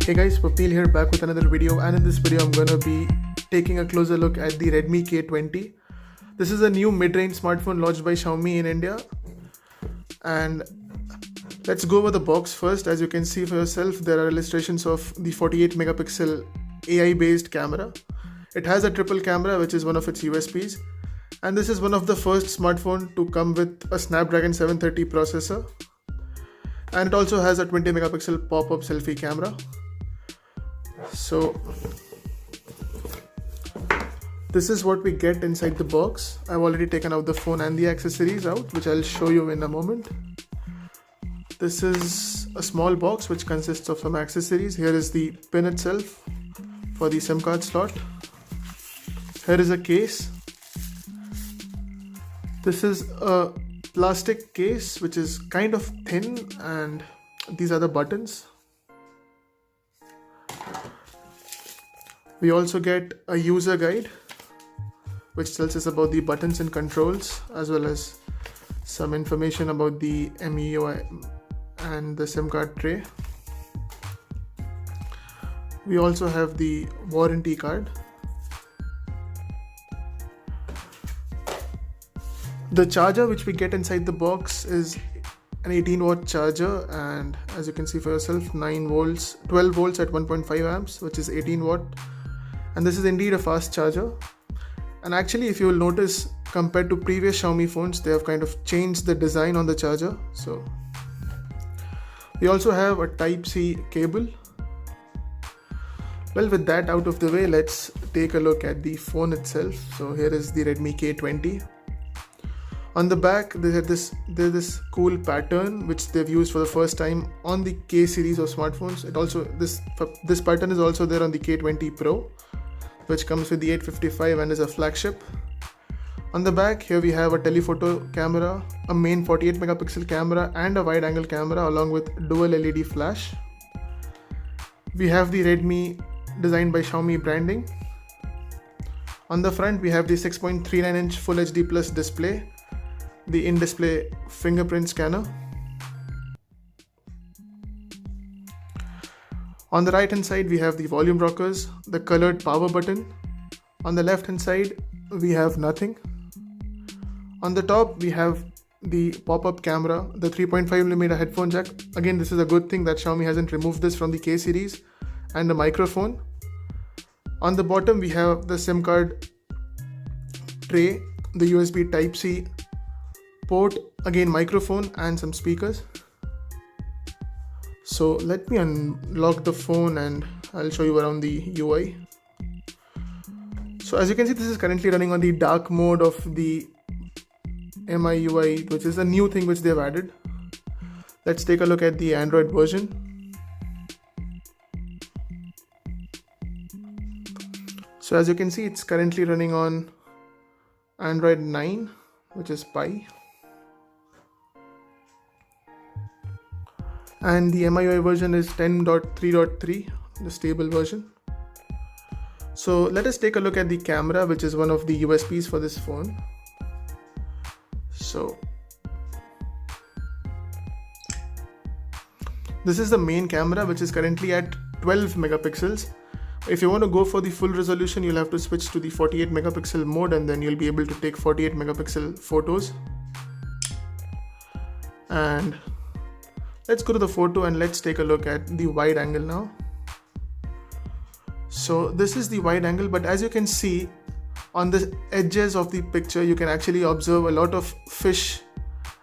Hey guys, Papil here, back with another video, and in this video I'm gonna be taking a closer look at the Redmi K20. This is a new mid-range smartphone launched by Xiaomi in India, and let's go over the box first. As you can see for yourself, there are illustrations of the 48 megapixel AI based camera. It has a triple camera, which is one of its USPs, and this is one of the first smartphone to come with a Snapdragon 730 processor, and it also has a 20 megapixel pop-up selfie camera. So this is what we get inside the box. I've already taken out the phone and the accessories out, which I'll show you in a moment. This is a small box which consists of some accessories. Here is the pin itself for the SIM card slot. Here is a case. This is a plastic case which is kind of thin, and these are the buttons. We also get a user guide which tells us about the buttons and controls, as well as some information about the MIUI and the SIM card tray. We also have the warranty card. The charger which we get inside the box is an 18-watt charger, and as you can see for yourself, 9 volts, 12 volts at 1.5 amps, which is 18 watt. And this is indeed a fast charger. And actually, if you will notice, compared to previous Xiaomi phones, they have kind of changed the design on the charger. So we also have a Type-C cable. Well, with that out of the way, let's take a look at the phone itself. So here is the Redmi K20. On the back, there's this cool pattern which they've used for the first time on the K series of smartphones. This pattern is also there on the K20 Pro, which comes with the 855 and is a flagship. On the back, here we have a telephoto camera, a main 48 megapixel camera, and a wide angle camera along with dual LED flash. We have the Redmi designed by Xiaomi branding. On the front, we have the 6.39 inch Full HD Plus display, the in-display fingerprint scanner. On the right hand side, we have the volume rockers, the colored power button. On the left hand side, we have nothing. On the top, we have the pop-up camera, the 3.5mm headphone jack. Again, this is a good thing that Xiaomi hasn't removed this from the K series, and the microphone. On the bottom, we have the SIM card tray, the USB Type-C port, again microphone, and some speakers. So let me unlock the phone and I'll show you around the UI. So as you can see, this is currently running on the dark mode of the MIUI, which is a new thing which they've added. Let's take a look at the Android version. So as you can see, it's currently running on Android 9, which is Pie. And the MIUI version is 10.3.3, the stable version. So let us take a look at the camera, which is one of the USPs for this phone. So this is the main camera, which is currently at 12 megapixels. If you want to go for the full resolution, you'll have to switch to the 48 megapixel mode, and then you'll be able to take 48 megapixel photos. And let's go to the photo and let's take a look at the wide angle now. So this is the wide angle, but as you can see on the edges of the picture, you can actually observe a lot of fish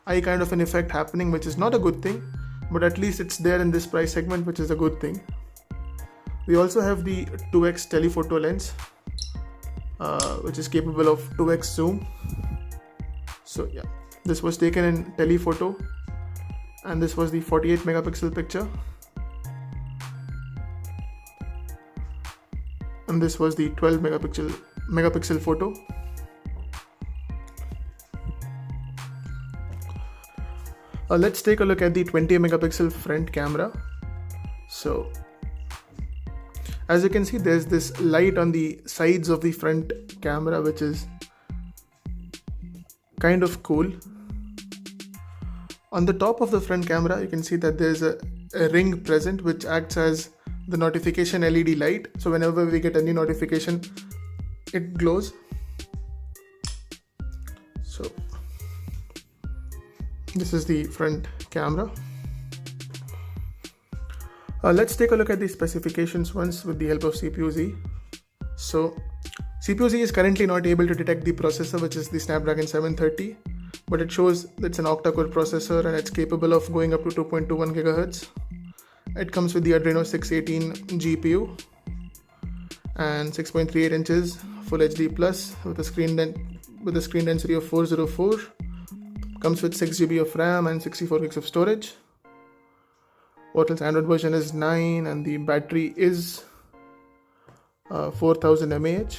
eye kind of an effect happening, which is not a good thing, but at least it's there in this price segment, which is a good thing. We also have the 2x telephoto lens, which is capable of 2x zoom. So yeah, this was taken in telephoto, and this was the 48 megapixel picture, and this was the 12 megapixel photo. Let's take a look at the 20 megapixel front camera. So as you can see, there's this light on the sides of the front camera, which is kind of cool. On the top of the front camera, you can see that there's a ring present which acts as the notification LED light. So whenever we get a new notification, it glows. So this is the front camera. Let's take a look at the specifications once with the help of CPU-Z. So CPU-Z is currently not able to detect the processor, which is the Snapdragon 730, but it shows that it's an octa-core processor and it's capable of going up to 2.21 GHz. It comes with the Adreno 618 GPU and 6.38 inches Full HD Plus with a screen density of 404. Comes with 6 GB of RAM and 64 gigs of storage. Portal's Android version is 9 and the battery is 4000 mAh,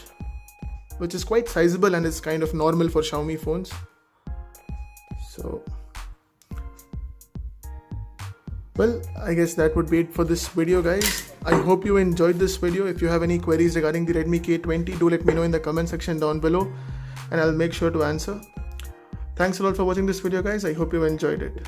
which is quite sizable and is kind of normal for Xiaomi phones. So, well, I guess that would be it for this video, guys. I hope you enjoyed this video. If you have any queries regarding the Redmi K20, do let me know in the comment section down below and I'll make sure to answer. Thanks a lot for watching this video, guys. I hope you enjoyed it.